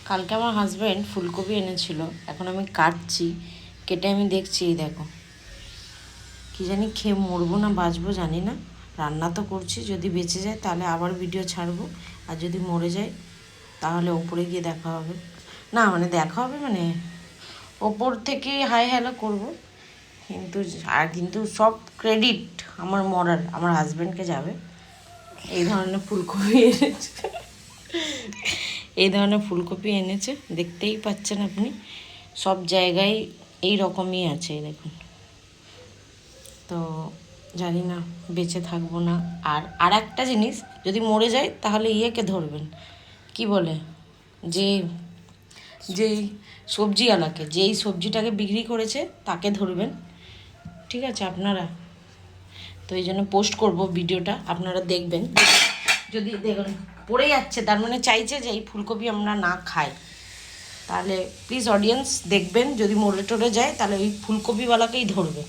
কালকে আমার হাজব্যান্ড ফুলকপি এনেছিল, এখন আমি কাটছি, কেটে আমি দেখছি। এই দেখো, কী জানি খেয়ে মরবো না বাঁচবো জানি না। রান্না তো করছি, যদি বেঁচে যায় তাহলে আবার ভিডিও ছাড়বো, আর যদি মরে যায় তাহলে ওপরে গিয়ে দেখা হবে। না মানে দেখা হবে মানে ওপর থেকে হাই হ্যালো করবো, কিন্তু সব ক্রেডিট আমার মরার আমার হাজব্যান্ডকে যাবে। এই ধরনের ফুলকপি এনেছে, এই ধরনের ফুলকপি এনেছে, দেখতেই পাচ্ছেন আপনি। সব জায়গায় এই রকমই আছে, এই দেখুন। তো জানি না বেঁচে থাকবো না। আর একটা জিনিস, যদি মরে যায় তাহলে ইয়েকে ধরবেন, কি বলে, যেই সবজিওয়ালাকে, যেই সবজিটাকে বিক্রি করেছে তাকে ধরবেন, ঠিক আছে আপনারা? তো এই জন্য পোস্ট করবো ভিডিওটা, আপনারা দেখবেন। যদি দেখুন পড়ে যাচ্ছে, তার মানে চাইছে যে এই ফুলকপি আমরা না খাই, তাহলে প্লিজ অডিয়েন্স দেখবেন, যদি মরে টরে যায় তাহলে ওই ফুলকপিওয়ালাকেই ধরবে।